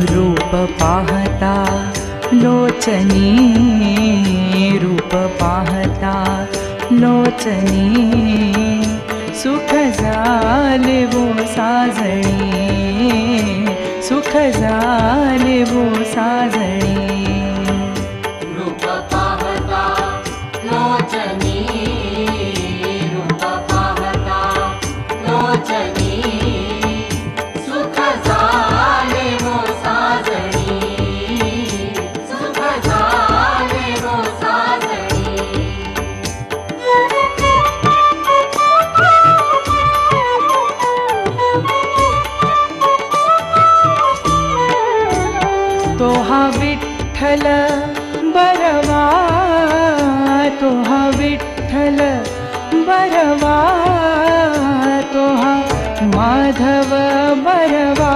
रूप पाहता लोचनी, रूप पाहता लोचनी, सुख झाले वो साजणी, सुख झाले वो साजणी। रूप पाहता लोचनी, रूप पाहता लोचनी, सुख झाले वो साजणी, सुख झाले वो साजणी। तो हा विठ्ठल बरवा, तो हा विठ्ठल बरवा, तो हा माधव बरवा।